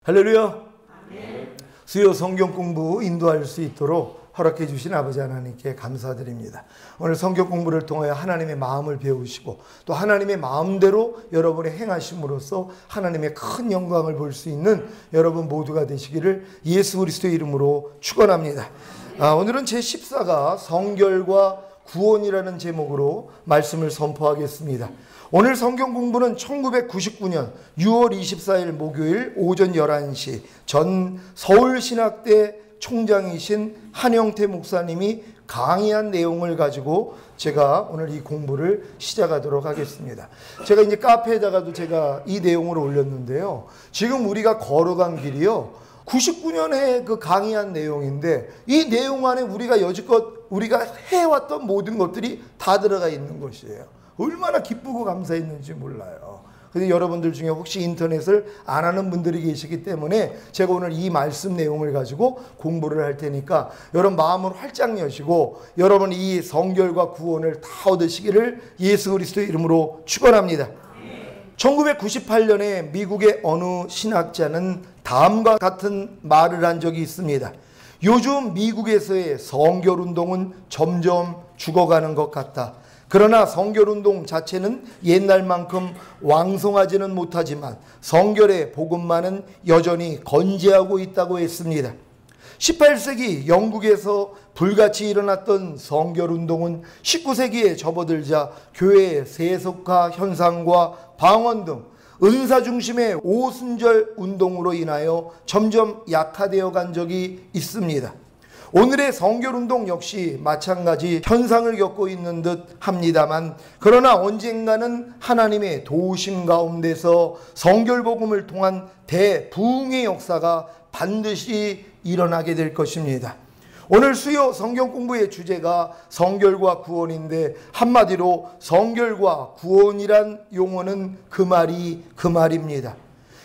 할렐루야. 수요 성경 공부 인도할 수 있도록 허락해 주신 아버지 하나님께 감사드립니다. 오늘 성경 공부를 통하여 하나님의 마음을 배우시고 또 하나님의 마음대로 여러분의 행하심으로써 하나님의 큰 영광을 볼 수 있는 여러분 모두가 되시기를 예수 그리스도의 이름으로 축원합니다. 오늘은 제14가 성결과 구원이라는 제목으로 말씀을 선포하겠습니다. 오늘 성경 공부는 1999년 6월 24일 목요일 오전 11시 전 서울신학대 총장이신 한영태 목사님이 강의한 내용을 가지고 제가 오늘 이 공부를 시작하도록 하겠습니다. 제가 이제 카페에다가도 제가 이 내용을 올렸는데요. 지금 우리가 걸어간 길이요. 99년에 그 강의한 내용인데 이 내용 안에 우리가 여지껏 우리가 해왔던 모든 것들이 다 들어가 있는 것이에요. 얼마나 기쁘고 감사했는지 몰라요. 근데 여러분들 중에 혹시 인터넷을 안 하는 분들이 계시기 때문에 제가 오늘 이 말씀 내용을 가지고 공부를 할 테니까 여러분 마음을 활짝 여시고 여러분 이 성결과 구원을 다 얻으시기를 예수 그리스도의 이름으로 축원합니다. 1998년에 미국의 어느 신학자는 다음과 같은 말을 한 적이 있습니다. 요즘 미국에서의 성결운동은 점점 죽어가는 것 같다. 그러나 성결운동 자체는 옛날만큼 왕성하지는 못하지만 성결의 복음만은 여전히 건재하고 있다고 했습니다. 18세기 영국에서 불같이 일어났던 성결운동은 19세기에 접어들자 교회의 세속화 현상과 방언 등 은사 중심의 오순절 운동으로 인하여 점점 약화되어 간 적이 있습니다. 오늘의 성결운동 역시 마찬가지 현상을 겪고 있는 듯 합니다만 그러나 언젠가는 하나님의 도우심 가운데서 성결복음을 통한 대부흥의 역사가 반드시 일어나게 될 것입니다. 오늘 수요 성경 공부의 주제가 성결과 구원인데 한마디로 성결과 구원이란 용어는 그 말입니다.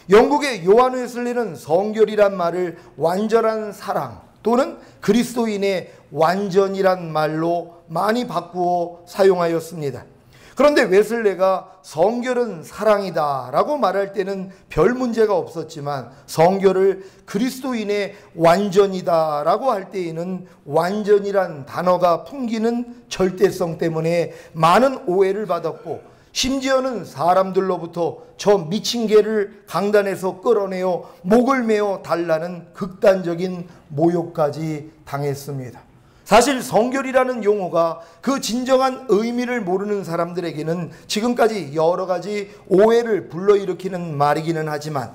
영국의 요한 웨슬리는 성결이란 말을 완전한 사랑 또는 그리스도인의 완전이란 말로 많이 바꾸어 사용하였습니다. 그런데 웨슬레가 성결은 사랑이다 라고 말할 때는 별 문제가 없었지만 성결을 그리스도인의 완전이다 라고 할 때에는 완전이란 단어가 풍기는 절대성 때문에 많은 오해를 받았고 심지어는 사람들로부터 저 미친 개를 강단에서 끌어내어 목을 메어 달라는 극단적인 모욕까지 당했습니다. 사실 성결이라는 용어가 그 진정한 의미를 모르는 사람들에게는 지금까지 여러 가지 오해를 불러일으키는 말이기는 하지만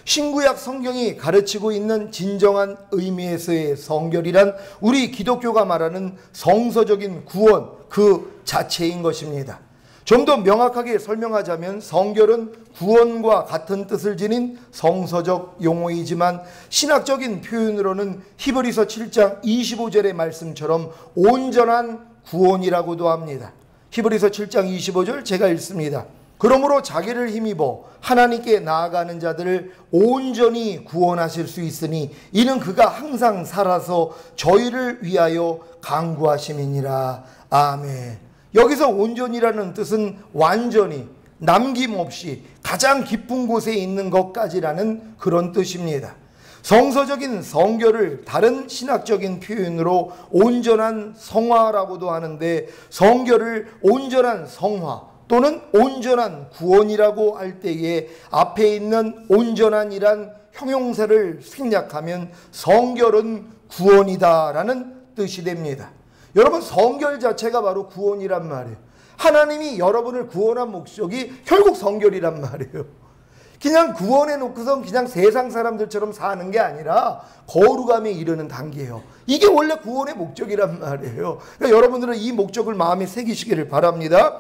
신구약 성경이 가르치고 있는 진정한 의미에서의 성결이란 우리 기독교가 말하는 성서적인 구원 그 자체인 것입니다. 좀 더 명확하게 설명하자면 성결은 구원과 같은 뜻을 지닌 성서적 용어이지만 신학적인 표현으로는 히브리서 7장 25절의 말씀처럼 온전한 구원이라고도 합니다. 히브리서 7장 25절 제가 읽습니다. 그러므로 자기를 힘입어 하나님께 나아가는 자들을 온전히 구원하실 수 있으니 이는 그가 항상 살아서 저희를 위하여 간구하심이니라. 아멘. 여기서 온전이라는 뜻은 완전히 남김없이 가장 깊은 곳에 있는 것까지라는 그런 뜻입니다. 성서적인 성결을 다른 신학적인 표현으로 온전한 성화라고도 하는데 성결을 온전한 성화 또는 온전한 구원이라고 할 때에 앞에 있는 온전한이란 형용사를 생략하면 성결은 구원이다라는 뜻이 됩니다. 여러분 성결 자체가 바로 구원이란 말이에요. 하나님이 여러분을 구원한 목적이 결국 성결이란 말이에요. 그냥 구원해 놓고선 그냥 세상 사람들처럼 사는 게 아니라 거룩함에 이르는 단계예요. 이게 원래 구원의 목적이란 말이에요. 그러니까 여러분들은 이 목적을 마음에 새기시기를 바랍니다.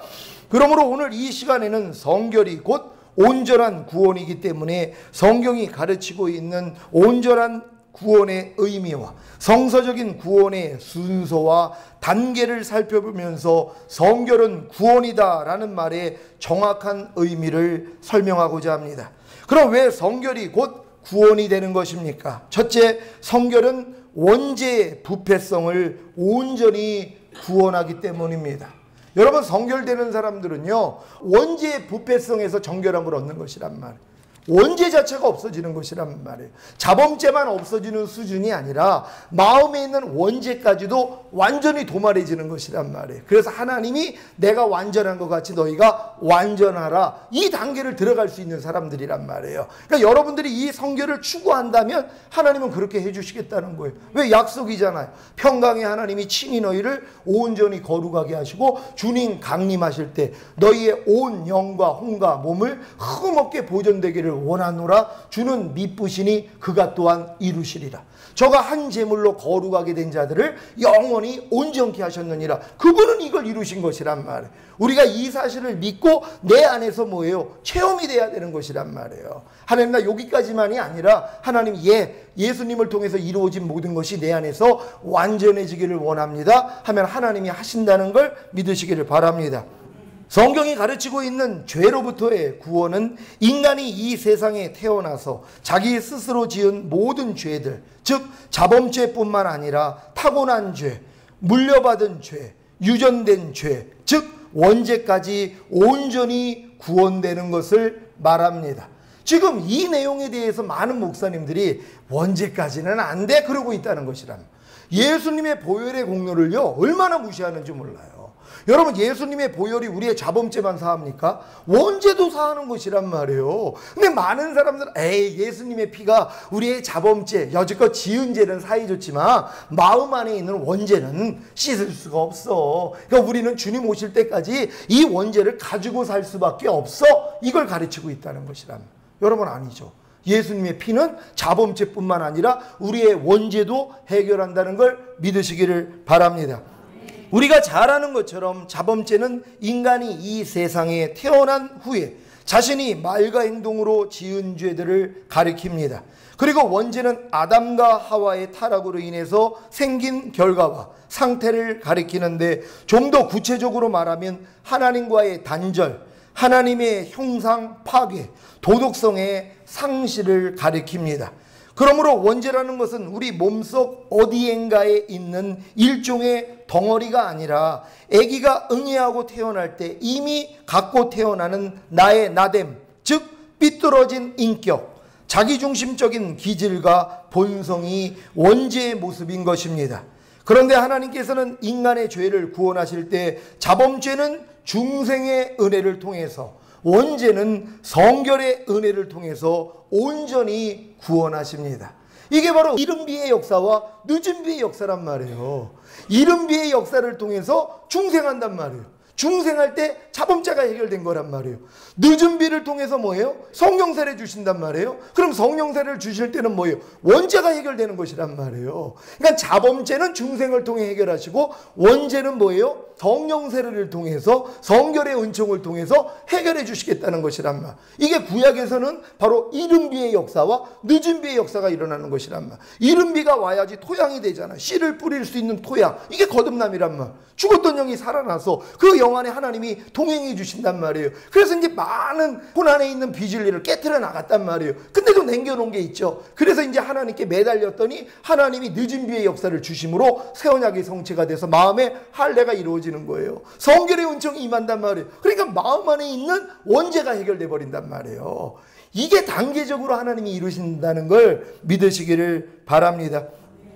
그러므로 오늘 이 시간에는 성결이 곧 온전한 구원이기 때문에 성경이 가르치고 있는 온전한 구원의 의미와 성서적인 구원의 순서와 단계를 살펴보면서 성결은 구원이다 라는 말의 정확한 의미를 설명하고자 합니다. 그럼 왜 성결이 곧 구원이 되는 것입니까? 첫째, 성결은 원죄의 부패성을 온전히 구원하기 때문입니다. 여러분 성결되는 사람들은요 원죄의 부패성에서 정결함을 얻는 것이란 말이에요. 원죄 자체가 없어지는 것이란 말이에요. 자범죄만 없어지는 수준이 아니라 마음에 있는 원죄까지도 완전히 도말해지는 것이란 말이에요. 그래서 하나님이 내가 완전한 것 같이 너희가 완전하라, 이 단계를 들어갈 수 있는 사람들이란 말이에요. 그러니까 여러분들이 이 성결을 추구한다면 하나님은 그렇게 해주시겠다는 거예요. 왜? 약속이잖아요. 평강의 하나님이 친히 너희를 온전히 거룩하게 하시고 주님 강림하실 때 너희의 온 영과 혼과 몸을 흠없게 보존되기를 원하노라. 주는 미쁘시니 그가 또한 이루시리라. 저가 한 제물로 거룩하게 된 자들을 영원히 온전케 하셨느니라. 그분은 이걸 이루신 것이란 말이에요. 우리가 이 사실을 믿고 내 안에서 뭐예요? 체험이 돼야 되는 것이란 말이에요. 하나님, 나 여기까지만이 아니라 하나님, 예수님을 통해서 이루어진 모든 것이 내 안에서 완전해지기를 원합니다 하면 하나님이 하신다는 걸 믿으시기를 바랍니다. 성경이 가르치고 있는 죄로부터의 구원은 인간이 이 세상에 태어나서 자기 스스로 지은 모든 죄들, 즉 자범죄뿐만 아니라 타고난 죄, 물려받은 죄, 유전된 죄, 즉 원죄까지 온전히 구원되는 것을 말합니다. 지금 이 내용에 대해서 많은 목사님들이 원죄까지는 안 돼 그러고 있다는 것이랍니다. 예수님의 보혈의 공로를요 얼마나 무시하는지 몰라요. 여러분, 예수님의 보혈이 우리의 자범죄만 사합니까? 원죄도 사하는 것이란 말이에요. 근데 많은 사람들은 예수님의 피가 우리의 자범죄, 여지껏 지은 죄는 사해줬지만 마음 안에 있는 원죄는 씻을 수가 없어. 그러니까 우리는 주님 오실 때까지 이 원죄를 가지고 살 수밖에 없어. 이걸 가르치고 있다는 것이란 말이에요. 여러분, 아니죠. 예수님의 피는 자범죄뿐만 아니라 우리의 원죄도 해결한다는 걸 믿으시기를 바랍니다. 우리가 잘 아는 것처럼 자범죄는 인간이 이 세상에 태어난 후에 자신이 말과 행동으로 지은 죄들을 가리킵니다. 그리고 원죄는 아담과 하와의 타락으로 인해서 생긴 결과와 상태를 가리키는데, 좀 더 구체적으로 말하면 하나님과의 단절, 하나님의 형상 파괴, 도덕성의 상실을 가리킵니다. 그러므로 원죄라는 것은 우리 몸속 어디엔가에 있는 일종의 덩어리가 아니라 아기가 응애하고 태어날 때 이미 갖고 태어나는 나의 나됨, 즉 삐뚤어진 인격, 자기중심적인 기질과 본성이 원죄의 모습인 것입니다. 그런데 하나님께서는 인간의 죄를 구원하실 때 자범죄는 중생의 은혜를 통해서, 원죄는 성결의 은혜를 통해서 온전히 구원하십니다. 이게 바로 이른 비의 역사와 늦은 비의 역사란 말이에요. 이른 비의 역사를 통해서 중생한단 말이에요. 중생할 때 자범죄가 해결된 거란 말이에요. 늦은 비를 통해서 뭐예요? 성령세를 주신단 말이에요. 그럼 성령세를 주실 때는 뭐예요? 원죄가 해결되는 것이란 말이에요. 그러니까 자범죄는 중생을 통해 해결하시고, 원죄는 뭐예요? 성령세를 통해서, 성결의 은총을 통해서 해결해 주시겠다는 것이란 말. 이게 구약에서는 바로 이른 비의 역사와 늦은 비의 역사가 일어나는 것이란 말. 이른 비가 와야지 토양이 되잖아. 씨를 뿌릴 수 있는 토양. 이게 거듭남이란 말. 죽었던 영이 살아나서 그 영 안에 하나님이 동행해 주신단 말이에요. 그래서 이제 많은 혼 안에 있는 비진리를 깨트려 나갔단 말이에요. 근데도 남겨놓은 게 있죠. 그래서 이제 하나님께 매달렸더니 하나님이 늦은 비의 역사를 주심으로 새 언약의 성체가 돼서 마음에 할례가 이루어지는 거예요. 성결의 은총이 임한단 말이에요. 그러니까 마음 안에 있는 원죄가 해결돼 버린단 말이에요. 이게 단계적으로 하나님이 이루신다는 걸 믿으시기를 바랍니다.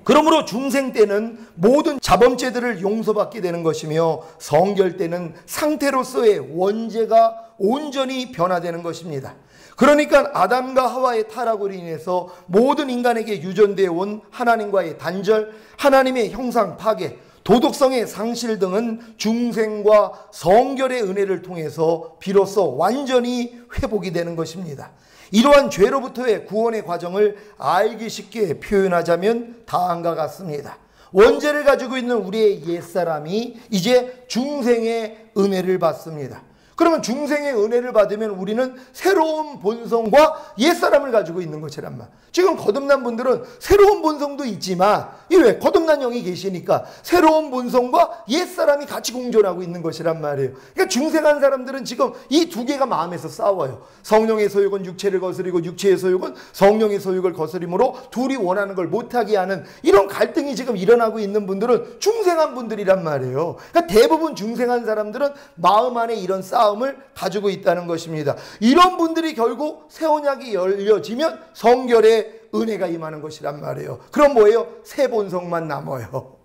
그러므로 중생 때는 모든 자범죄들을 용서받게 되는 것이며, 성결 때는 상태로서의 원죄가 온전히 변화되는 것입니다. 그러니까 아담과 하와의 타락으로 인해서 모든 인간에게 유전되어 온 하나님과의 단절, 하나님의 형상 파괴, 도덕성의 상실 등은 중생과 성결의 은혜를 통해서 비로소 완전히 회복이 되는 것입니다. 이러한 죄로부터의 구원의 과정을 알기 쉽게 표현하자면 다음과 같습니다. 원죄를 가지고 있는 우리의 옛사람이 이제 중생의 은혜를 받습니다. 그러면 중생의 은혜를 받으면 우리는 새로운 본성과 옛사람을 가지고 있는 것이란 말. 지금 거듭난 분들은 새로운 본성도 있지만, 왜? 거듭난 영이 계시니까 새로운 본성과 옛사람이 같이 공존하고 있는 것이란 말이에요. 그러니까 중생한 사람들은 지금 이 두 개가 마음에서 싸워요. 성령의 소욕은 육체를 거스리고 육체의 소욕은 성령의 소욕을 거스림으로 둘이 원하는 걸 못하게 하는 이런 갈등이 지금 일어나고 있는 분들은 중생한 분들이란 말이에요. 그러니까 대부분 중생한 사람들은 마음 안에 이런 싸움, 마음을 가지고 있다는 것입니다. 이런 분들이 결국 새 언약이 열려지면 성결의 은혜가 임하는 것이란 말이에요. 그럼 뭐예요? 새 본성만 남아요.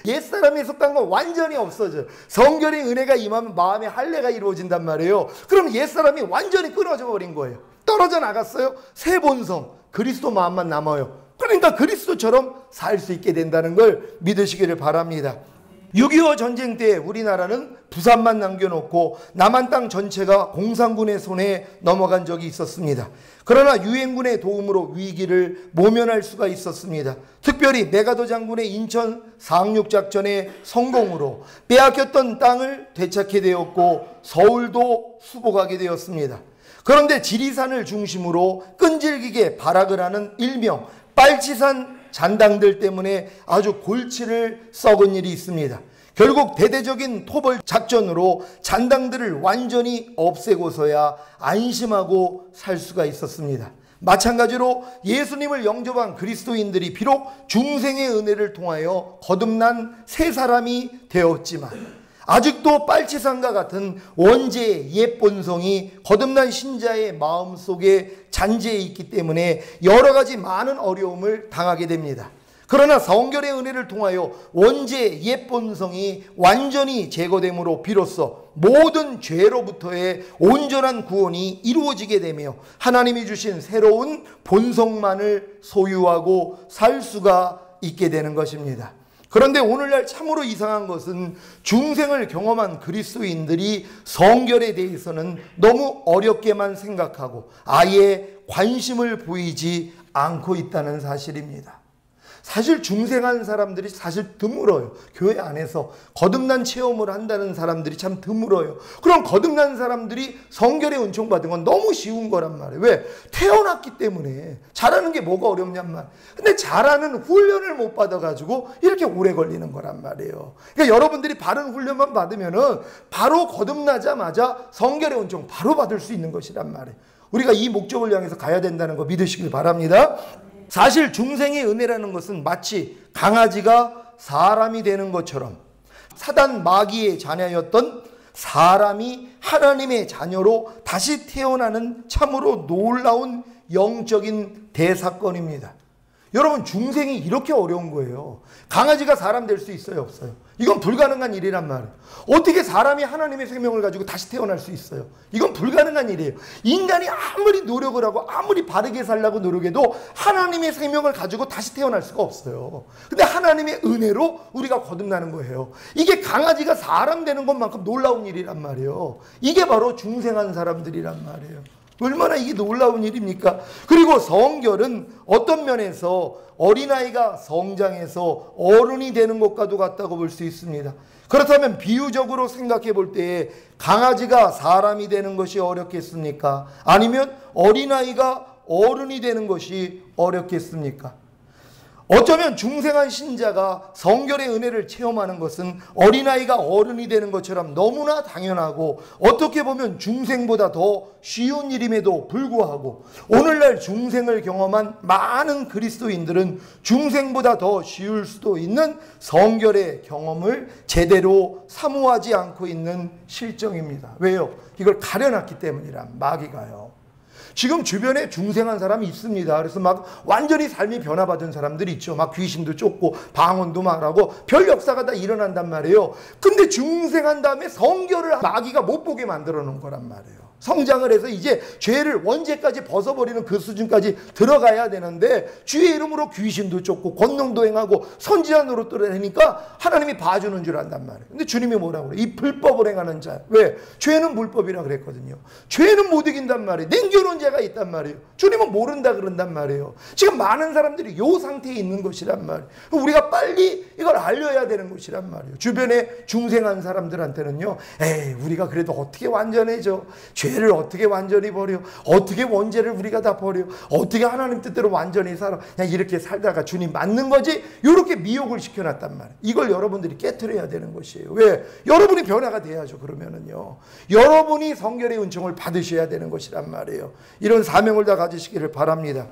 옛사람이 속한 건 완전히 없어져요. 성결의 은혜가 임하면 마음의 할례가 이루어진단 말이에요. 그럼 옛사람이 완전히 끊어져 버린 거예요. 떨어져 나갔어요. 새 본성, 그리스도 마음만 남아요. 그러니까 그리스도처럼 살 수 있게 된다는 걸 믿으시기를 바랍니다. 6.25 전쟁 때 우리나라는 부산만 남겨놓고 남한 땅 전체가 공산군의 손에 넘어간 적이 있었습니다. 그러나 유엔군의 도움으로 위기를 모면할 수가 있었습니다. 특별히 메가더 장군의 인천 상륙작전의 성공으로 빼앗겼던 땅을 되찾게 되었고 서울도 수복하게 되었습니다. 그런데 지리산을 중심으로 끈질기게 발악을 하는 일명 빨치산 잔당들 때문에 아주 골치를 썩은 일이 있습니다. 결국 대대적인 토벌 작전으로 잔당들을 완전히 없애고서야 안심하고 살 수가 있었습니다. 마찬가지로 예수님을 영접한 그리스도인들이 비록 중생의 은혜를 통하여 거듭난 새 사람이 되었지만 아직도 빨치산과 같은 원죄의 옛 본성이 거듭난 신자의 마음속에 잔재해 있기 때문에 여러 가지 많은 어려움을 당하게 됩니다. 그러나 성결의 은혜를 통하여 원죄의 옛 본성이 완전히 제거됨으로 비로소 모든 죄로부터의 온전한 구원이 이루어지게 되며 하나님이 주신 새로운 본성만을 소유하고 살 수가 있게 되는 것입니다. 그런데 오늘날 참으로 이상한 것은 중생을 경험한 그리스도인들이 성결에 대해서는 너무 어렵게만 생각하고 아예 관심을 보이지 않고 있다는 사실입니다. 사실 중생한 사람들이 사실 드물어요. 교회 안에서 거듭난 체험을 한다는 사람들이 참 드물어요. 그럼 거듭난 사람들이 성결의 은총 받은 건 너무 쉬운 거란 말이에요. 왜? 태어났기 때문에. 잘하는 게 뭐가 어렵냔 말이에요. 근데 잘하는 훈련을 못 받아가지고 이렇게 오래 걸리는 거란 말이에요. 그러니까 여러분들이 바른 훈련만 받으면은 바로 거듭나자마자 성결의 은총 바로 받을 수 있는 것이란 말이에요. 우리가 이 목적을 향해서 가야 된다는 거 믿으시길 바랍니다. 사실 중생의 은혜라는 것은 마치 강아지가 사람이 되는 것처럼 사단 마귀의 자녀였던 사람이 하나님의 자녀로 다시 태어나는 참으로 놀라운 영적인 대사건입니다. 여러분 중생이 이렇게 어려운 거예요. 강아지가 사람 될 수 있어요? 없어요? 이건 불가능한 일이란 말이에요. 어떻게 사람이 하나님의 생명을 가지고 다시 태어날 수 있어요? 이건 불가능한 일이에요. 인간이 아무리 노력을 하고 아무리 바르게 살려고 노력해도 하나님의 생명을 가지고 다시 태어날 수가 없어요. 근데 하나님의 은혜로 우리가 거듭나는 거예요. 이게 강아지가 사람 되는 것만큼 놀라운 일이란 말이에요. 이게 바로 중생한 사람들이란 말이에요. 얼마나 이게 놀라운 일입니까? 그리고 성결은 어떤 면에서 어린아이가 성장해서 어른이 되는 것과도 같다고 볼 수 있습니다. 그렇다면 비유적으로 생각해 볼 때에 강아지가 사람이 되는 것이 어렵겠습니까? 아니면 어린아이가 어른이 되는 것이 어렵겠습니까? 어쩌면 중생한 신자가 성결의 은혜를 체험하는 것은 어린아이가 어른이 되는 것처럼 너무나 당연하고 어떻게 보면 중생보다 더 쉬운 일임에도 불구하고 오늘날 중생을 경험한 많은 그리스도인들은 중생보다 더 쉬울 수도 있는 성결의 경험을 제대로 사모하지 않고 있는 실정입니다. 왜요? 이걸 가려놨기 때문이란 마귀가요. 지금 주변에 중생한 사람이 있습니다. 그래서 막 완전히 삶이 변화받은 사람들이 있죠. 막 귀신도 쫓고 방언도 말하고 별 역사가 다 일어난단 말이에요. 근데 중생한 다음에 성결을 마귀가 못 보게 만들어 놓은 거란 말이에요. 성장을 해서 이제 죄를 원죄까지 벗어버리는 그 수준까지 들어가야 되는데 주의 이름으로 귀신도 쫓고 권능도 행하고 선지자 노릇들을 하니까 하나님이 봐주는 줄 안단 말이에요. 근데 주님이 뭐라고 그래요? 이 불법을 행하는 자. 왜? 죄는 불법이라 그랬거든요. 죄는 못 이긴단 말이에요. 냉겨놓은 죄가 있단 말이에요. 주님은 모른다 그런단 말이에요. 지금 많은 사람들이 이 상태에 있는 것이란 말이에요. 우리가 빨리 이걸 알려야 되는 것이란 말이에요. 주변에 중생한 사람들한테는요. 에이 우리가 그래도 어떻게 완전해져? 죄를 어떻게 완전히 버려? 어떻게 원죄를 우리가 다 버려? 어떻게 하나님 뜻대로 완전히 살아? 그냥 이렇게 살다가 주님 맞는 거지? 이렇게 미혹을 시켜놨단 말이에요. 이걸 여러분들이 깨트려야 되는 것이에요. 왜? 여러분이 변화가 돼야죠. 그러면은요. 여러분이 성결의 은총을 받으셔야 되는 것이란 말이에요. 이런 사명을 다 가지시기를 바랍니다.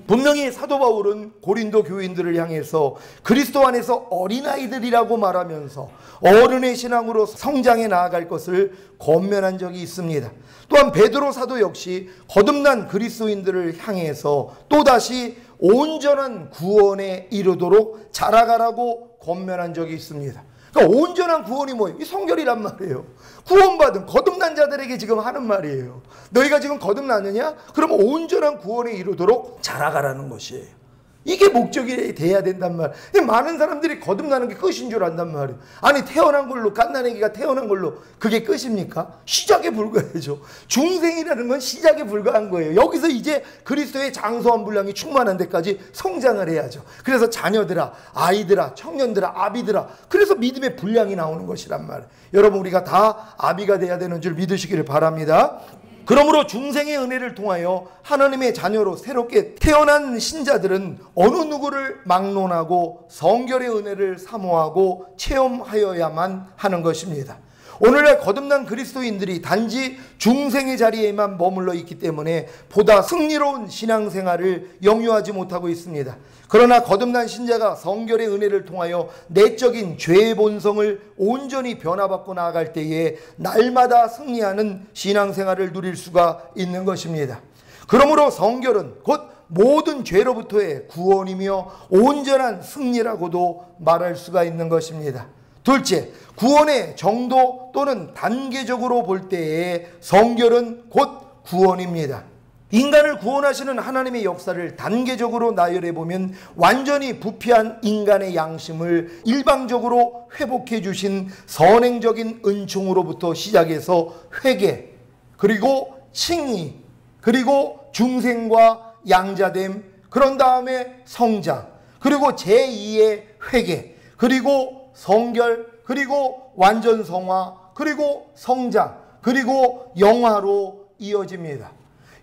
분명히 사도 바울은 고린도 교인들을 향해서 그리스도 안에서 어린아이들이라고 말하면서 어른의 신앙으로 성장해 나아갈 것을 권면한 적이 있습니다. 또한 베드로 사도 역시 거듭난 그리스도인들을 향해서 또다시 온전한 구원에 이르도록 자라가라고 권면한 적이 있습니다. 그러니까 온전한 구원이 뭐예요? 이 성결이란 말이에요. 구원받은 거듭난 자들에게 지금 하는 말이에요. 너희가 지금 거듭났느냐? 그러면 온전한 구원에 이르도록 자라가라는 것이에요. 이게 목적이 돼야 된단 말이에요. 많은 사람들이 거듭나는 게 끝인 줄 안단 말이에요. 아니 태어난 걸로 갓난아기가 태어난 걸로 그게 끝입니까? 시작에 불과하죠. 중생이라는 건 시작에 불과한 거예요. 여기서 이제 그리스도의 장성한 분량이 충만한 데까지 성장을 해야죠. 그래서 자녀들아, 아이들아, 청년들아, 아비들아, 그래서 믿음의 분량이 나오는 것이란 말이에요. 여러분 우리가 다 아비가 돼야 되는 줄 믿으시기를 바랍니다. 그러므로 중생의 은혜를 통하여 하나님의 자녀로 새롭게 태어난 신자들은 어느 누구를 막론하고 성결의 은혜를 사모하고 체험하여야만 하는 것입니다. 오늘날 거듭난 그리스도인들이 단지 중생의 자리에만 머물러 있기 때문에 보다 승리로운 신앙생활을 영유하지 못하고 있습니다. 그러나 거듭난 신자가 성결의 은혜를 통하여 내적인 죄의 본성을 온전히 변화받고 나아갈 때에 날마다 승리하는 신앙생활을 누릴 수가 있는 것입니다. 그러므로 성결은 곧 모든 죄로부터의 구원이며 온전한 승리라고도 말할 수가 있는 것입니다. 둘째, 구원의 정도 또는 단계적으로 볼 때의 성결은 곧 구원입니다. 인간을 구원하시는 하나님의 역사를 단계적으로 나열해 보면 완전히 부패한 인간의 양심을 일방적으로 회복해 주신 선행적인 은총으로부터 시작해서 회개, 그리고 칭의, 그리고 중생과 양자됨, 그런 다음에 성장, 그리고 제2의 회개, 그리고 성결, 그리고 완전 성화, 그리고 성장, 그리고 영화로 이어집니다.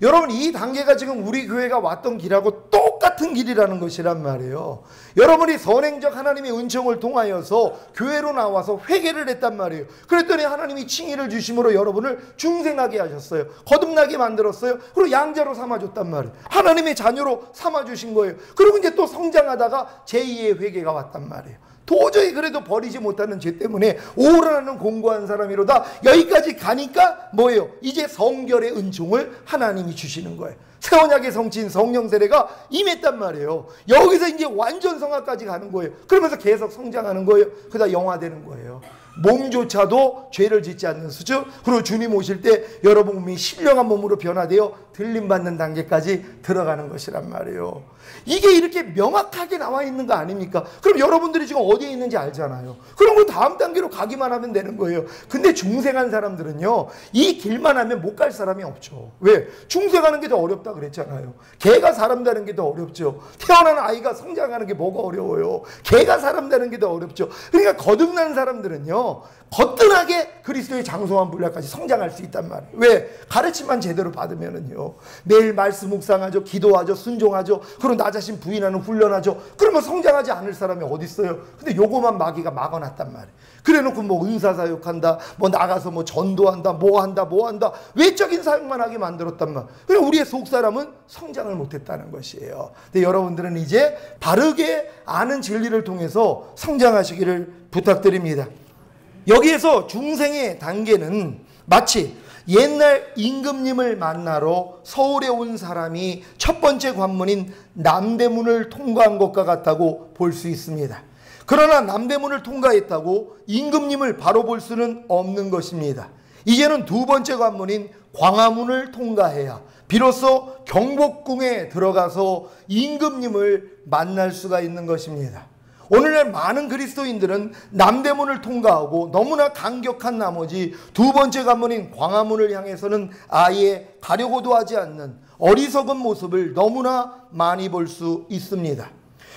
여러분 이 단계가 지금 우리 교회가 왔던 길하고 똑같은 길이라는 것이란 말이에요. 여러분이 선행적 하나님의 은총을 통하여서 교회로 나와서 회개를 했단 말이에요. 그랬더니 하나님이 칭의를 주심으로 여러분을 중생하게 하셨어요. 거듭나게 만들었어요. 그리고 양자로 삼아줬단 말이에요. 하나님의 자녀로 삼아주신 거예요. 그리고 이제 또 성장하다가 제2의 회개가 왔단 말이에요. 도저히 그래도 버리지 못하는 죄 때문에 오라는 공고한 사람이로다. 여기까지 가니까 뭐예요? 이제 성결의 은총을 하나님이 주시는 거예요. 새 언약의 성취인 성령 세례가 임했단 말이에요. 여기서 이제 완전 성화까지 가는 거예요. 그러면서 계속 성장하는 거예요. 그러다 영화되는 거예요. 몸조차도 죄를 짓지 않는 수준, 그리고 주님 오실 때 여러분 몸이 신령한 몸으로 변화되어 들림받는 단계까지 들어가는 것이란 말이에요. 이게 이렇게 명확하게 나와 있는 거 아닙니까? 그럼 여러분들이 지금 어디에 있는지 알잖아요. 그럼 그 다음 단계로 가기만 하면 되는 거예요. 근데 중생한 사람들은요, 이 길만 하면 못 갈 사람이 없죠. 왜? 중생하는 게 더 어렵다 그랬잖아요. 개가 사람 되는 게 더 어렵죠. 태어난 아이가 성장하는 게 뭐가 어려워요. 개가 사람 되는 게 더 어렵죠. 그러니까 거듭난 사람들은요, 거뜬하게 그리스도의 장성한 분량까지 성장할 수 있단 말이에요. 왜? 가르침만 제대로 받으면은요, 매일 말씀 묵상하죠, 기도하죠, 순종하죠, 그리고 나 자신 부인하는 훈련하죠. 그러면 성장하지 않을 사람이 어디 있어요? 근데 요거만 마귀가 막아놨단 말이에요. 그래놓고 뭐 은사사역한다, 뭐 나가서 뭐 전도한다, 뭐 한다, 외적인 사역만 하게 만들었단 말이에요. 그러니까 우리의 속사람은 성장을 못했다는 것이에요. 근데 여러분들은 이제 바르게 아는 진리를 통해서 성장하시기를 부탁드립니다. 여기에서 중생의 단계는 마치 옛날 임금님을 만나러 서울에 온 사람이 첫 번째 관문인 남대문을 통과한 것과 같다고 볼 수 있습니다. 그러나 남대문을 통과했다고 임금님을 바로 볼 수는 없는 것입니다. 이제는 두 번째 관문인 광화문을 통과해야 비로소 경복궁에 들어가서 임금님을 만날 수가 있는 것입니다. 오늘날 많은 그리스도인들은 남대문을 통과하고 너무나 감격한 나머지 두 번째 관문인 광화문을 향해서는 아예 가려고도 하지 않는 어리석은 모습을 너무나 많이 볼 수 있습니다.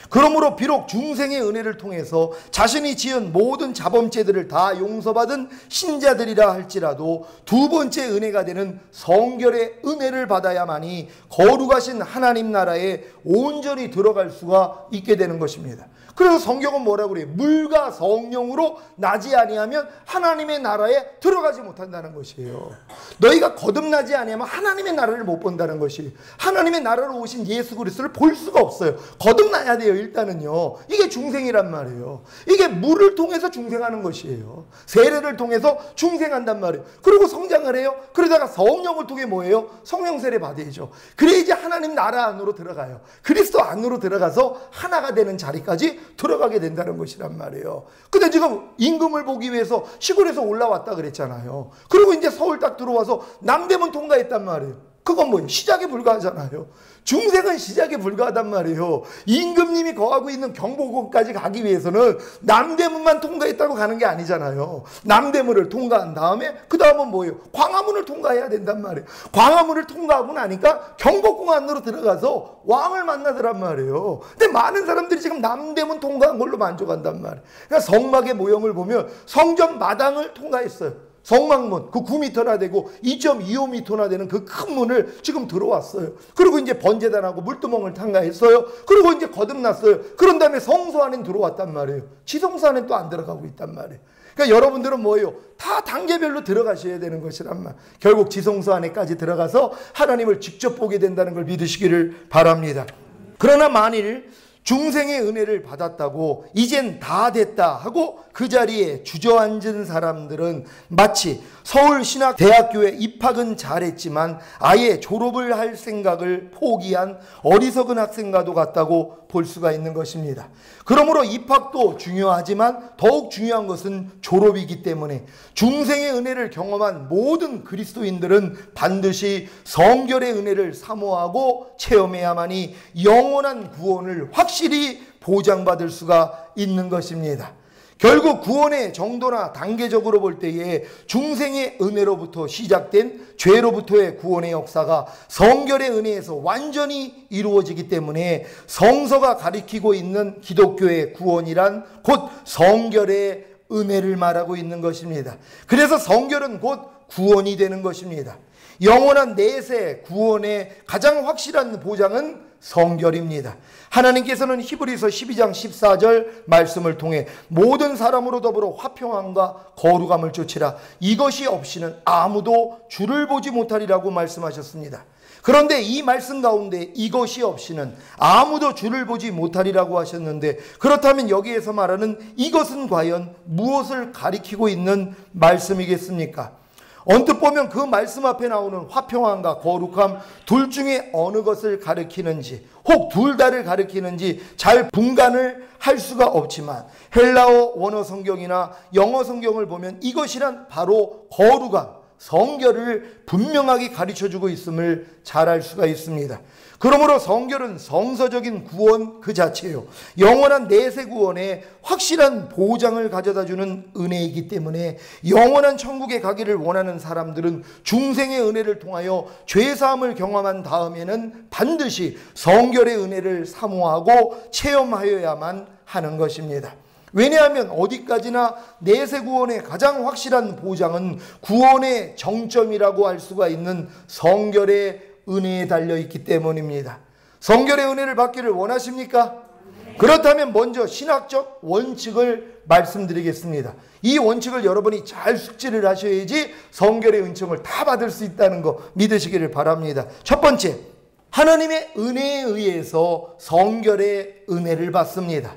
그러므로 비록 중생의 은혜를 통해서 자신이 지은 모든 자범죄들을 다 용서받은 신자들이라 할지라도 두 번째 은혜가 되는 성결의 은혜를 받아야만이 거룩하신 하나님 나라에 온전히 들어갈 수가 있게 되는 것입니다. 그래서 성경은 뭐라고 그래요? 물과 성령으로 나지 아니하면 하나님의 나라에 들어가지 못한다는 것이에요. 너희가 거듭나지 아니하면 하나님의 나라를 못 본다는 것이, 하나님의 나라로 오신 예수 그리스도를 볼 수가 없어요. 거듭나야 돼요. 일단은요. 이게 중생이란 말이에요. 이게 물을 통해서 중생하는 것이에요. 세례를 통해서 중생한단 말이에요. 그리고 성장을 해요. 그러다가 성령을 통해 뭐예요? 성령 세례 받아야죠. 그래 이제 하나님 나라 안으로 들어가요. 그리스도 안으로 들어가서 하나가 되는 자리까지 들어가게 된다는 것이란 말이에요. 근데 지금 임금을 보기 위해서 시골에서 올라왔다 그랬잖아요. 그리고 이제 서울 딱 들어와서 남대문 통과했단 말이에요. 그건 뭐예요? 시작에 불과하잖아요. 중생은 시작에 불과하단 말이에요. 임금님이 거하고 있는 경복궁까지 가기 위해서는 남대문만 통과했다고 가는 게 아니잖아요. 남대문을 통과한 다음에 그 다음은 뭐예요? 광화문을 통과해야 된단 말이에요. 광화문을 통과하고 나니까 경복궁 안으로 들어가서 왕을 만나더란 말이에요. 근데 많은 사람들이 지금 남대문 통과한 걸로 만족한단 말이에요. 그러니까 성막의 모형을 보면 성전 마당을 통과했어요. 성막문, 그 9m나 되고 2.25m나 되는 그 큰 문을 지금 들어왔어요. 그리고 이제 번제단하고 물두멍을 탕가했어요. 그리고 이제 거듭났어요. 그런 다음에 성소 안에 들어왔단 말이에요. 지성소 안에 또 안 들어가고 있단 말이에요. 그러니까 여러분들은 뭐예요? 다 단계별로 들어가셔야 되는 것이란 말. 결국 지성소 안에까지 들어가서 하나님을 직접 보게 된다는 걸 믿으시기를 바랍니다. 그러나 만일 중생의 은혜를 받았다고 이젠 다 됐다 하고 그 자리에 주저앉은 사람들은 마치 서울신학대학교에 입학은 잘했지만 아예 졸업을 할 생각을 포기한 어리석은 학생과도 같다고 볼 수가 있는 것입니다. 그러므로 입학도 중요하지만 더욱 중요한 것은 졸업이기 때문에 중생의 은혜를 경험한 모든 그리스도인들은 반드시 성결의 은혜를 사모하고 체험해야만이 영원한 구원을 확실히 보장받을 수가 있는 것입니다. 결국 구원의 정도나 단계적으로 볼 때에 중생의 은혜로부터 시작된 죄로부터의 구원의 역사가 성결의 은혜에서 완전히 이루어지기 때문에 성서가 가리키고 있는 기독교의 구원이란 곧 성결의 은혜를 말하고 있는 것입니다. 그래서 성결은 곧 구원이 되는 것입니다. 영원한 내세 구원의 가장 확실한 보장은 성결입니다. 하나님께서는 히브리서 12장 14절 말씀을 통해 모든 사람으로 더불어 화평함과 거룩함을 쫓으라. 이것이 없이는 아무도 주를 보지 못하리라고 말씀하셨습니다. 그런데 이 말씀 가운데 이것이 없이는 아무도 주를 보지 못하리라고 하셨는데, 그렇다면 여기에서 말하는 이것은 과연 무엇을 가리키고 있는 말씀이겠습니까? 언뜻 보면 그 말씀 앞에 나오는 화평함과 거룩함 둘 중에 어느 것을 가리키는지 혹 둘 다를 가리키는지 잘 분간을 할 수가 없지만 헬라어 원어 성경이나 영어 성경을 보면 이것이란 바로 거룩함, 성결을 분명하게 가르쳐주고 있음을 잘 알 수가 있습니다. 그러므로 성결은 성서적인 구원 그 자체예요. 영원한 내세 구원에 확실한 보장을 가져다주는 은혜이기 때문에 영원한 천국에 가기를 원하는 사람들은 중생의 은혜를 통하여 죄사함을 경험한 다음에는 반드시 성결의 은혜를 사모하고 체험하여야만 하는 것입니다. 왜냐하면 어디까지나 내세 구원의 가장 확실한 보장은 구원의 정점이라고 할 수가 있는 성결의 은혜에 달려있기 때문입니다. 성결의 은혜를 받기를 원하십니까? 그렇다면 먼저 신학적 원칙을 말씀드리겠습니다. 이 원칙을 여러분이 잘 숙지를 하셔야지 성결의 은총을 다 받을 수 있다는 거 믿으시기를 바랍니다. 첫 번째, 하나님의 은혜에 의해서 성결의 은혜를 받습니다.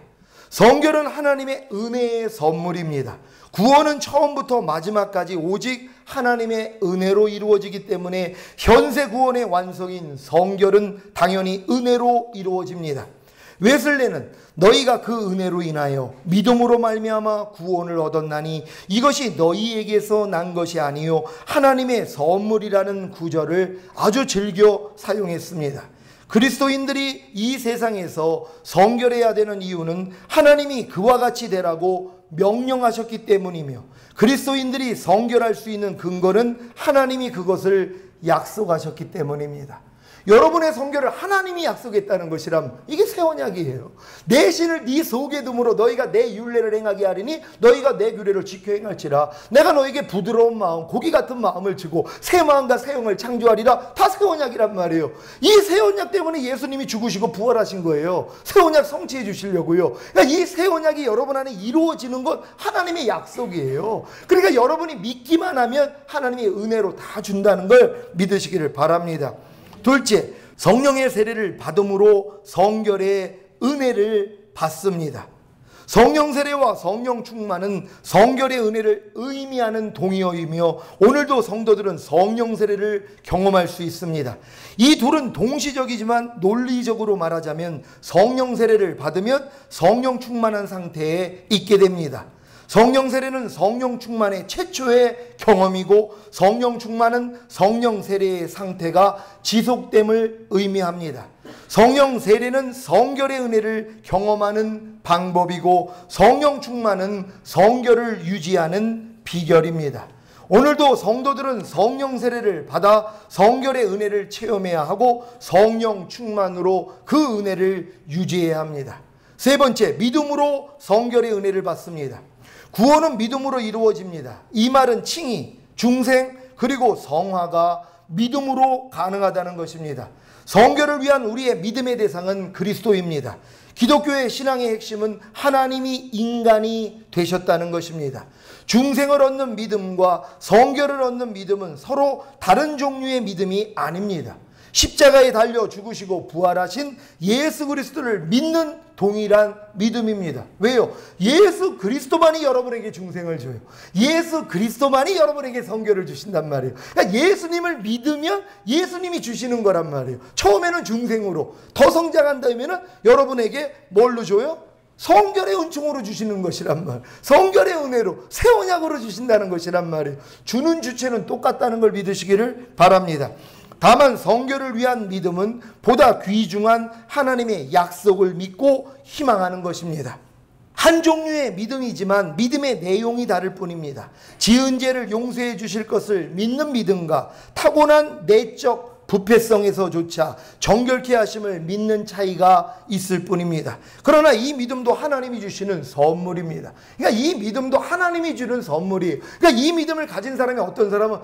성결은 하나님의 은혜의 선물입니다. 구원은 처음부터 마지막까지 오직 하나님의 은혜로 이루어지기 때문에 현세 구원의 완성인 성결은 당연히 은혜로 이루어집니다. 웨슬레는 너희가 그 은혜로 인하여 믿음으로 말미암아 구원을 얻었나니 이것이 너희에게서 난 것이 아니요 하나님의 선물이라는 구절을 아주 즐겨 사용했습니다. 그리스도인들이 이 세상에서 성결해야 되는 이유는 하나님이 그와 같이 되라고 명령하셨기 때문이며 그리스도인들이 성결할 수 있는 근거는 하나님이 그것을 약속하셨기 때문입니다. 여러분의 성결을 하나님이 약속했다는 것이라면 이게 새 새 언약이에요. 내 신을 네 속에 둠으로 너희가 내 율례를 행하게 하리니 너희가 내 규례를 지켜 행할지라. 내가 너에게 부드러운 마음 고기 같은 마음을 주고 새 마음과 새 영을 창조하리라. 다 새 언약이란 말이에요. 이 새 언약 때문에 예수님이 죽으시고 부활하신 거예요. 새 언약 성취해 주시려고요. 그러니까 이 새 언약이 여러분 안에 이루어지는 건 하나님의 약속이에요. 그러니까 여러분이 믿기만 하면 하나님의 은혜로 다 준다는 걸 믿으시기를 바랍니다. 둘째, 성령의 세례를 받음으로 성결의 은혜를 받습니다. 성령 세례와 성령 충만은 성결의 은혜를 의미하는 동의어이며 오늘도 성도들은 성령 세례를 경험할 수 있습니다. 이 둘은 동시적이지만 논리적으로 말하자면 성령 세례를 받으면 성령 충만한 상태에 있게 됩니다. 성령 세례는 성령 충만의 최초의 경험이고 성령 충만은 성령 세례의 상태가 지속됨을 의미합니다. 성령 세례는 성결의 은혜를 경험하는 방법이고 성령 충만은 성결을 유지하는 비결입니다. 오늘도 성도들은 성령 세례를 받아 성결의 은혜를 체험해야 하고 성령 충만으로 그 은혜를 유지해야 합니다. 세 번째, 믿음으로 성결의 은혜를 받습니다. 구원은 믿음으로 이루어집니다. 이 말은 칭의, 중생, 그리고 성화가 믿음으로 가능하다는 것입니다. 성결을 위한 우리의 믿음의 대상은 그리스도입니다. 기독교의 신앙의 핵심은 하나님이 인간이 되셨다는 것입니다. 중생을 얻는 믿음과 성결을 얻는 믿음은 서로 다른 종류의 믿음이 아닙니다. 십자가에 달려 죽으시고 부활하신 예수 그리스도를 믿는 동일한 믿음입니다. 왜요? 예수 그리스도만이 여러분에게 중생을 줘요. 예수 그리스도만이 여러분에게 성결을 주신단 말이에요. 그러니까 예수님을 믿으면 예수님이 주시는 거란 말이에요. 처음에는 중생으로, 더 성장한다면 여러분에게 뭘로 줘요? 성결의 은총으로 주시는 것이란 말. 성결의 은혜로, 새 언약으로 주신다는 것이란 말이에요. 주는 주체는 똑같다는 걸 믿으시기를 바랍니다. 다만 성결을 위한 믿음은 보다 귀중한 하나님의 약속을 믿고 희망하는 것입니다. 한 종류의 믿음이지만 믿음의 내용이 다를 뿐입니다. 지은 죄를 용서해 주실 것을 믿는 믿음과 타고난 내적 부패성에서조차 정결케 하심을 믿는 차이가 있을 뿐입니다. 그러나 이 믿음도 하나님이 주시는 선물입니다. 그러니까 이 믿음도 하나님이 주는 선물이에요. 그러니까 이 믿음을 가진 사람이 어떤 사람은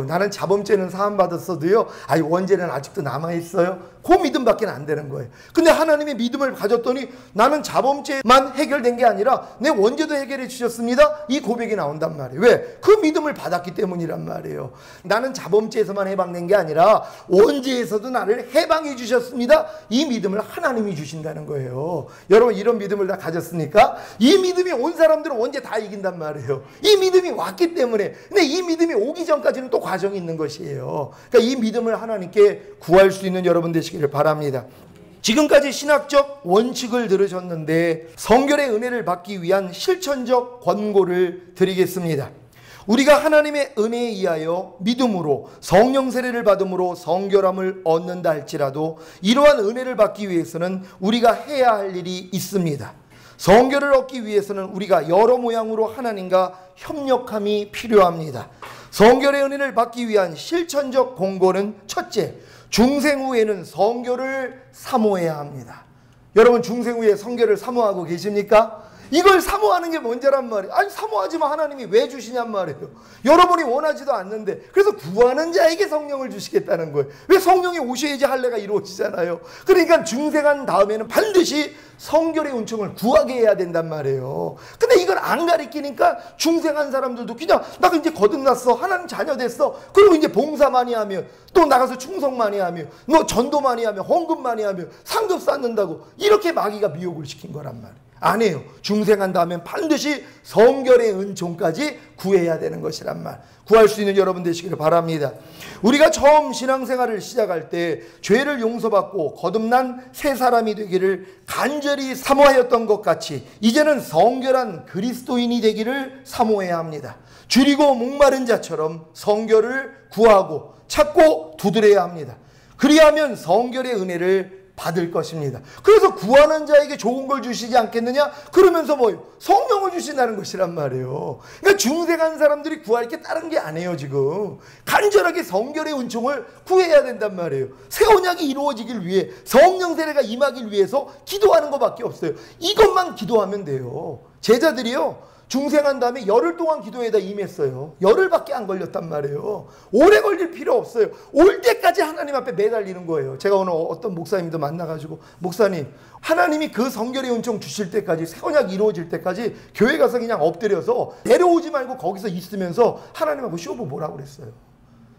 나는 자범죄는 사함받았어도요 원죄는 아직도 남아있어요. 그 믿음밖에 안 되는 거예요. 근데 하나님의 믿음을 가졌더니 나는 자범죄만 해결된 게 아니라 내 원죄도 해결해 주셨습니다. 이 고백이 나온단 말이에요. 왜? 그 믿음을 받았기 때문이란 말이에요. 나는 자범죄에서만 해방된 게 아니라 원죄에서도 나를 해방해 주셨습니다. 이 믿음을 하나님이 주신다는 거예요. 여러분 이런 믿음을 다 가졌으니까 이 믿음이 온 사람들은 원죄 다 이긴단 말이에요. 이 믿음이 왔기 때문에. 근데 이 믿음이 오기 전까지는 또 과정이 있는 것이에요. 그러니까 이 믿음을 하나님께 구할 수 있는 여러분 되시기를 바랍니다. 지금까지 신학적 원칙을 들으셨는데 성결의 은혜를 받기 위한 실천적 권고를 드리겠습니다. 우리가 하나님의 은혜에 의하여 믿음으로 성령 세례를 받음으로 성결함을 얻는다 할지라도 이러한 은혜를 받기 위해서는 우리가 해야 할 일이 있습니다. 성결을 얻기 위해서는 우리가 여러 모양으로 하나님과 협력함이 필요합니다. 성결의 은혜를 받기 위한 실천적 공고는 첫째, 중생 후에는 성결을 사모해야 합니다. 여러분 중생 후에 성결을 사모하고 계십니까? 이걸 사모하는 게 뭔지란 말이에요. 아니 사모하지만 하나님이 왜 주시냔 말이에요. 여러분이 원하지도 않는데. 그래서 구하는 자에게 성령을 주시겠다는 거예요. 왜? 성령이 오셔야지 할례가 이루어지잖아요. 그러니까 중생한 다음에는 반드시 성결의 은총을 구하게 해야 된단 말이에요. 근데 이걸 안 가리키니까 중생한 사람들도 그냥 나 이제 거듭났어, 하나님 자녀 됐어, 그리고 이제 봉사 많이 하며 또 나가서 충성 많이 하며 너 전도 많이 하며 헌금 많이 하며 상급 쌓는다고 이렇게 마귀가 미혹을 시킨 거란 말이에요. 아니에요. 중생한 다음엔 반드시 성결의 은총까지 구해야 되는 것이란 말. 구할 수 있는 여러분 되시기를 바랍니다. 우리가 처음 신앙생활을 시작할 때 죄를 용서받고 거듭난 새 사람이 되기를 간절히 사모하였던 것 같이 이제는 성결한 그리스도인이 되기를 사모해야 합니다. 줄이고 목마른 자처럼 성결을 구하고 찾고 두드려야 합니다. 그리하면 성결의 은혜를 받을 것입니다. 그래서 구하는 자에게 좋은 걸 주시지 않겠느냐? 그러면서 뭐예요? 성령을 주신다는 것이란 말이에요. 그러니까 중생한 사람들이 구할 게 다른 게 아니에요. 지금 간절하게 성결의 은총을 구해야 된단 말이에요. 새 언약이 이루어지길 위해, 성령 세례가 임하길 위해서 기도하는 것밖에 없어요. 이것만 기도하면 돼요. 제자들이요, 중생한 다음에 열흘 동안 기도에다 임했어요. 열흘밖에 안 걸렸단 말이에요. 오래 걸릴 필요 없어요. 올 때까지 하나님 앞에 매달리는 거예요. 제가 오늘 어떤 목사님도 만나가지고, 목사님, 하나님이 그 성결의 은총 주실 때까지, 새 언약 이루어질 때까지 교회 가서 그냥 엎드려서 내려오지 말고 거기서 있으면서 하나님하고 쇼부 뭐라고 그랬어요.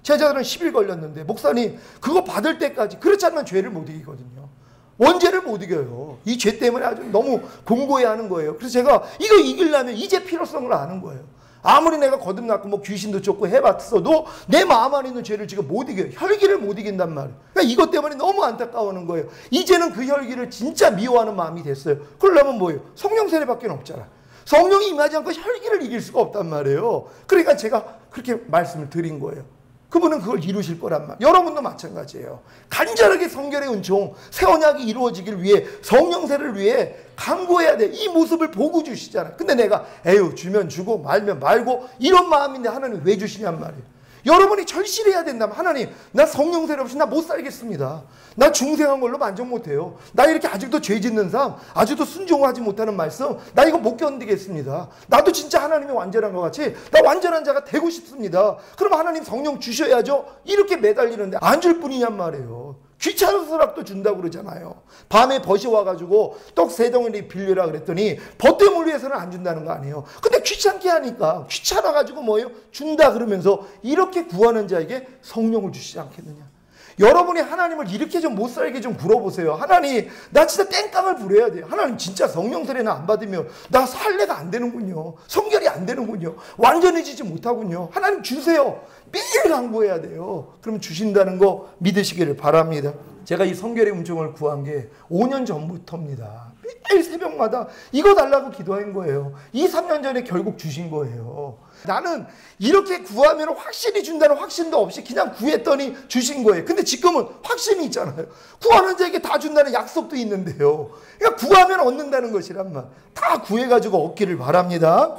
제자들은 10일 걸렸는데, 목사님, 그거 받을 때까지, 그렇지 않으면 죄를 못 이기거든요. 원죄를 못 이겨요. 이 죄 때문에 아주 너무 공고해야 하는 거예요. 그래서 제가 이거 이기려면 이제 필요성을 아는 거예요. 아무리 내가 거듭났고 뭐 귀신도 쫓고 해봤어도 내 마음 안에 있는 죄를 지금 못 이겨요. 혈기를 못 이긴단 말이에요. 그러니까 이것 때문에 너무 안타까워하는 거예요. 이제는 그 혈기를 진짜 미워하는 마음이 됐어요. 그러려면 뭐예요? 성령 세례밖에 없잖아. 성령이 임하지 않고 혈기를 이길 수가 없단 말이에요. 그러니까 제가 그렇게 말씀을 드린 거예요. 그분은 그걸 이루실 거란 말. 여러분도 마찬가지예요. 간절하게 성결의 은총, 새 언약이 이루어지길 위해, 성령 세례를 위해 간구해야 돼. 이 모습을 보고 주시잖아요. 근데 내가 에휴, 주면 주고 말면 말고 이런 마음인데 하나님 왜 주시냔 말이에요. 여러분이 절실해야 된다면, 하나님, 나 성령 세례 없이 나 못 살겠습니다. 나 중생한 걸로 만족 못해요. 나 이렇게 아직도 죄 짓는 삶, 아직도 순종하지 못하는 말씀, 나 이거 못 견디겠습니다. 나도 진짜 하나님이 완전한 것 같이 나 완전한 자가 되고 싶습니다. 그럼 하나님 성령 주셔야죠. 이렇게 매달리는데 안 줄 뿐이냔 말이에요. 귀찮아서라도 준다고 그러잖아요. 밤에 벗이 와가지고 떡 3덩어리 빌려라 그랬더니 벗됨을 위해서는 안 준다는 거 아니에요. 근데 귀찮게 하니까 귀찮아가지고 뭐예요? 준다 그러면서 이렇게 구하는 자에게 성령을 주시지 않겠느냐. 여러분이 하나님을 이렇게 좀 못 살게 좀 물어보세요. 하나님, 나 진짜 땡깡을 부려야 돼요. 하나님, 진짜 성령 세례나 안 받으면 나 살래가 안 되는군요. 성결이 안 되는군요. 완전해지지 못하군요. 하나님 주세요. 매일 간구해야 돼요. 그럼 주신다는 거 믿으시기를 바랍니다. 제가 이 성결의 은총을 구한 게 5년 전부터입니다. 매일 새벽마다 이거 달라고 기도한 거예요. 2, 3년 전에 결국 주신 거예요. 나는 이렇게 구하면 확실히 준다는 확신도 없이 그냥 구했더니 주신 거예요. 근데 지금은 확신이 있잖아요. 구하는 자에게 다 준다는 약속도 있는데요. 그러니까 구하면 얻는다는 것이란 말. 다 구해가지고 얻기를 바랍니다.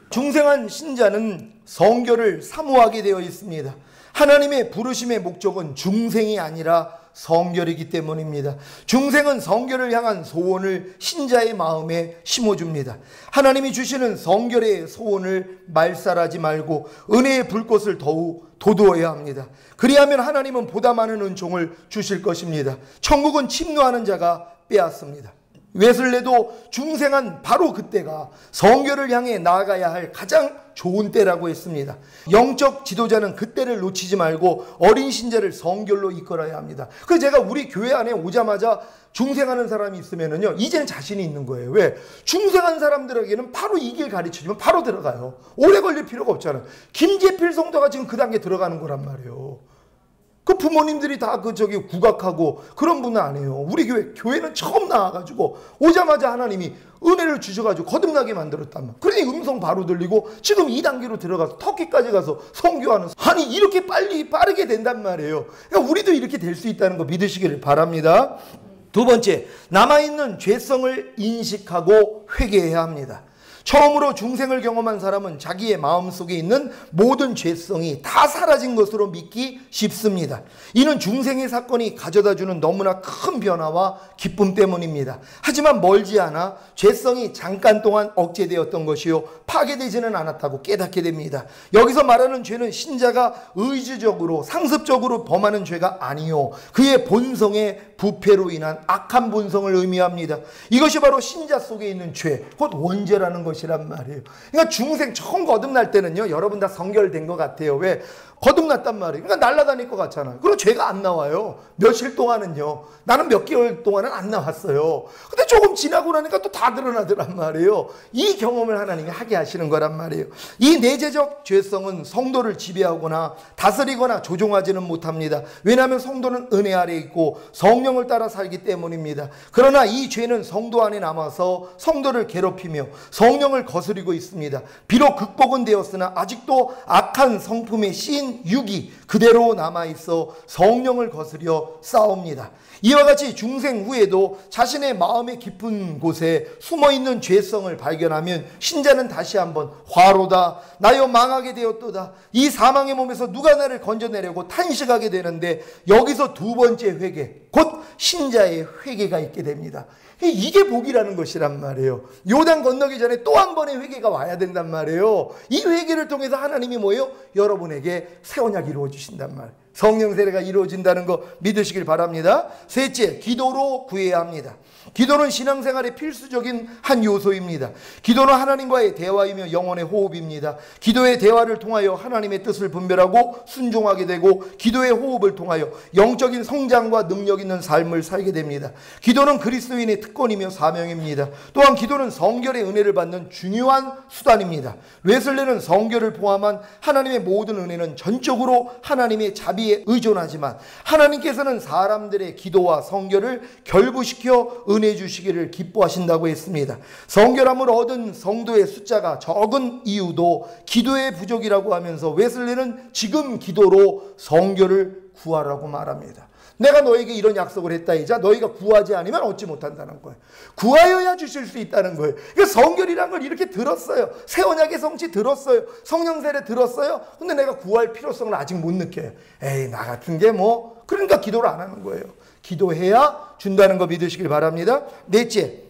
중생한 신자는 성결을 사모하게 되어 있습니다. 하나님의 부르심의 목적은 중생이 아니라 성결이기 때문입니다. 중생은 성결을 향한 소원을 신자의 마음에 심어줍니다. 하나님이 주시는 성결의 소원을 말살하지 말고 은혜의 불꽃을 더욱 돋우어야 합니다. 그리하면 하나님은 보다 많은 은총을 주실 것입니다. 천국은 침노하는 자가 빼앗습니다. 웨슬레도 중생한 바로 그때가 성결을 향해 나아가야 할 가장 좋은 때라고 했습니다. 영적 지도자는 그때를 놓치지 말고 어린 신자를 성결로 이끌어야 합니다. 그래서 제가 우리 교회 안에 오자마자 중생하는 사람이 있으면은요, 이제는 자신이 있는 거예요. 왜? 중생한 사람들에게는 바로 이 길 가르쳐주면 바로 들어가요. 오래 걸릴 필요가 없잖아요. 김재필 성도가 지금 그 단계 들어가는 거란 말이에요. 그 부모님들이 다 국악하고 그런 분은 아니에요. 우리 교회는 처음 나와가지고 오자마자 하나님이 은혜를 주셔가지고 거듭나게 만들었단 말이에요. 그러니 음성 바로 들리고 지금 2단계로 들어가서 터키까지 가서 선교하는, 아니 이렇게 빠르게 된단 말이에요. 그러니까 우리도 이렇게 될 수 있다는 거 믿으시기를 바랍니다. 두 번째, 남아있는 죄성을 인식하고 회개해야 합니다. 처음으로 중생을 경험한 사람은 자기의 마음속에 있는 모든 죄성이 다 사라진 것으로 믿기 쉽습니다. 이는 중생의 사건이 가져다주는 너무나 큰 변화와 기쁨 때문입니다. 하지만 멀지 않아 죄성이 잠깐 동안 억제되었던 것이요 파괴되지는 않았다고 깨닫게 됩니다. 여기서 말하는 죄는 신자가 의지적으로 상습적으로 범하는 죄가 아니요 그의 본성의 부패로 인한 악한 본성을 의미합니다. 이것이 바로 신자 속에 있는 죄, 곧 원죄라는 것이란 말이에요. 그러니까 중생 처음 거듭날 때는요, 여러분 다 성결된 것 같아요. 왜? 거듭났단 말이에요. 그러니까 날아다닐 것 같잖아요. 그리고 죄가 안 나와요. 며칠 동안은요. 나는 몇 개월 동안은 안 나왔어요. 근데 조금 지나고 나니까 또 다 드러나더란 말이에요. 이 경험을 하나님이 하게 하시는 거란 말이에요. 이 내재적 죄성은 성도를 지배하거나 다스리거나 조종하지는 못합니다. 왜냐하면 성도는 은혜 아래 있고 성령을 따라 살기 때문입니다. 그러나 이 죄는 성도 안에 남아서 성도를 괴롭히며 성령 성령을 거스리고 있습니다. 비록 극복은 되었으나 아직도 악한 성품에 씌인 육이 그대로 남아있어 성령을 거스려 싸웁니다. 이와 같이 중생 후에도 자신의 마음의 깊은 곳에 숨어있는 죄성을 발견하면 신자는 다시 한번 화로다, 나여 망하게 되었도다, 이 사망의 몸에서 누가 나를 건져내려고 탄식하게 되는데, 여기서 두 번째 회개, 곧 신자의 회개가 있게 됩니다. 이게 복이라는 것이란 말이에요. 요단 건너기 전에 또 한 번의 회개가 와야 된단 말이에요. 이 회개를 통해서 하나님이 뭐예요? 여러분에게 새 언약이 이루어 주신단 말이에요. 성령 세례가 이루어진다는 거 믿으시길 바랍니다. 셋째, 기도로 구해야 합니다. 기도는 신앙생활의 필수적인 한 요소입니다. 기도는 하나님과의 대화이며 영혼의 호흡입니다. 기도의 대화를 통하여 하나님의 뜻을 분별하고 순종하게 되고, 기도의 호흡을 통하여 영적인 성장과 능력 있는 삶을 살게 됩니다. 기도는 그리스도인의 특권이며 사명입니다. 또한 기도는 성결의 은혜를 받는 중요한 수단입니다. 웨슬레는 성결을 포함한 하나님의 모든 은혜는 전적으로 하나님의 자비에 의존하지만, 하나님께서는 사람들의 기도와 성결을 결부시켜 은혜 주시기를 기뻐하신다고 했습니다. 성결함을 얻은 성도의 숫자가 적은 이유도 기도의 부족이라고 하면서 웨슬레는 지금 기도로 성결을 구하라고 말합니다. 내가 너에게 이런 약속을 했다 이자 너희가 구하지 않으면 얻지 못한다는 거예요. 구하여야 주실 수 있다는 거예요. 그러니까 성결이라는 걸 이렇게 들었어요. 새 언약의 성취 들었어요. 성령 세례 들었어요. 근데 내가 구할 필요성을 아직 못 느껴요. 에이, 나 같은 게 뭐. 그러니까 기도를 안 하는 거예요. 기도해야 준다는 거 믿으시길 바랍니다. 넷째,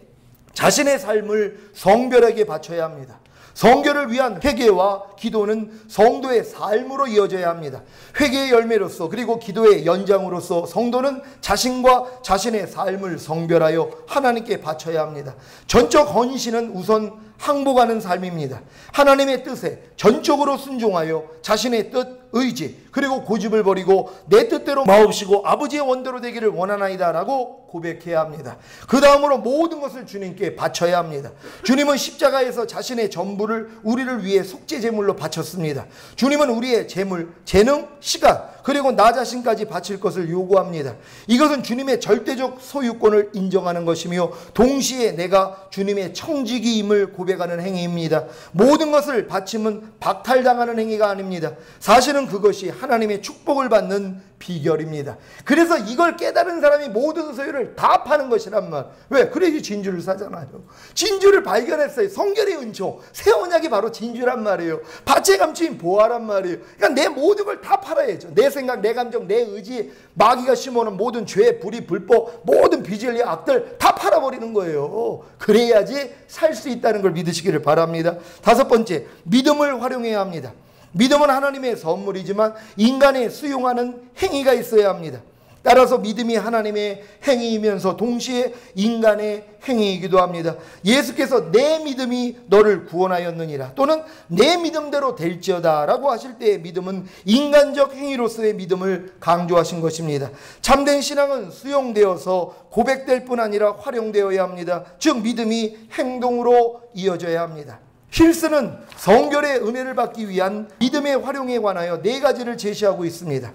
자신의 삶을 성별하게 바쳐야 합니다. 성결을 위한 회개와 기도는 성도의 삶으로 이어져야 합니다. 회개의 열매로서, 그리고 기도의 연장으로서 성도는 자신과 자신의 삶을 성별하여 하나님께 바쳐야 합니다. 전적 헌신은 우선 항복하는 삶입니다. 하나님의 뜻에 전적으로 순종하여 자신의 뜻, 의지, 그리고 고집을 버리고 내 뜻대로 마옵시고 아버지의 원대로 되기를 원하나이다 라고 고백해야 합니다. 그 다음으로 모든 것을 주님께 바쳐야 합니다. 주님은 십자가에서 자신의 전부를 우리를 위해 속죄제물로 바쳤습니다. 주님은 우리의 재물, 재능, 시간, 그리고 나 자신까지 바칠 것을 요구합니다. 이것은 주님의 절대적 소유권을 인정하는 것이며 동시에 내가 주님의 청지기임을 고백하는 행위입니다. 모든 것을 바치면 박탈당하는 행위가 아닙니다. 사실은 그것이 하나님의 축복을 받는 비결입니다. 그래서 이걸 깨달은 사람이 모든 소유를 다 파는 것이란 말. 왜? 그래야지 진주를 사잖아요. 진주를 발견했어요. 성결의 은총, 새 언약이 바로 진주란 말이에요. 밭에 감추인 보화란 말이에요. 그러니까 내 모든 걸 다 팔아야죠. 내 생각, 내 감정, 내 의지, 마귀가 심어놓은 모든 죄, 불의, 불법, 모든 비진리, 악들 다 팔아버리는 거예요. 그래야지 살 수 있다는 걸 믿으시기를 바랍니다. 다섯 번째, 믿음을 활용해야 합니다. 믿음은 하나님의 선물이지만 인간의 수용하는 행위가 있어야 합니다. 따라서 믿음이 하나님의 행위이면서 동시에 인간의 행위이기도 합니다. 예수께서 내 믿음이 너를 구원하였느니라, 또는 내 믿음대로 될지어다 라고 하실 때의 믿음은 인간적 행위로서의 믿음을 강조하신 것입니다. 참된 신앙은 수용되어서 고백될 뿐 아니라 활용되어야 합니다. 즉 믿음이 행동으로 이어져야 합니다. 힐스는 성결의 은혜를 받기 위한 믿음의 활용에 관하여 네 가지를 제시하고 있습니다.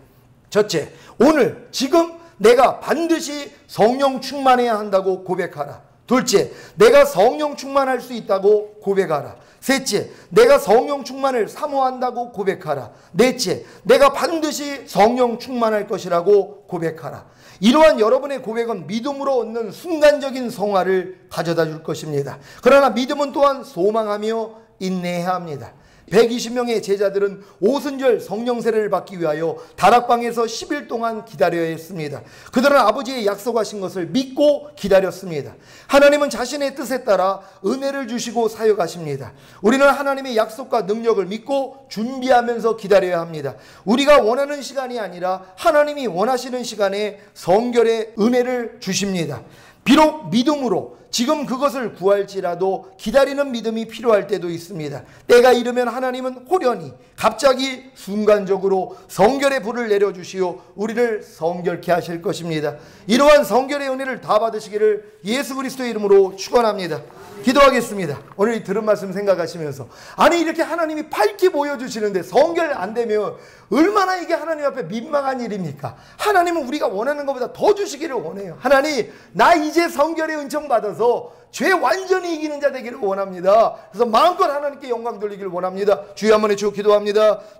첫째, 오늘 지금 내가 반드시 성령 충만해야 한다고 고백하라. 둘째, 내가 성령 충만할 수 있다고 고백하라. 셋째, 내가 성령 충만을 사모한다고 고백하라. 넷째, 내가 반드시 성령 충만할 것이라고 고백하라. 이러한 여러분의 고백은 믿음으로 얻는 순간적인 성화를 가져다 줄 것입니다. 그러나 믿음은 또한 소망하며 인내해야 합니다. 120명의 제자들은 오순절 성령 세례를 받기 위하여 다락방에서 10일 동안 기다려야 했습니다. 그들은 아버지의 약속하신 것을 믿고 기다렸습니다. 하나님은 자신의 뜻에 따라 은혜를 주시고 사역하십니다. 우리는 하나님의 약속과 능력을 믿고 준비하면서 기다려야 합니다. 우리가 원하는 시간이 아니라 하나님이 원하시는 시간에 성결의 은혜를 주십니다. 비록 믿음으로 지금 그것을 구할지라도 기다리는 믿음이 필요할 때도 있습니다. 때가 이르면 하나님은 호련히 갑자기 순간적으로 성결의 불을 내려주시어 우리를 성결케 하실 것입니다. 이러한 성결의 은혜를 다 받으시기를 예수 그리스도의 이름으로 축원합니다. 기도하겠습니다. 오늘 이 들은 말씀 생각하시면서, 아니 이렇게 하나님이 밝게 보여주시는데 성결 안 되면 얼마나 이게 하나님 앞에 민망한 일입니까? 하나님은 우리가 원하는 것보다 더 주시기를 원해요. 하나님, 나 이제 성결의 은총 받았어. 살아서 죄 완전히 이기는 자 되기를 원합니다. 그래서 마음껏 하나님께 영광 돌리기를 원합니다. 주여 한번 외치고 기도합니다.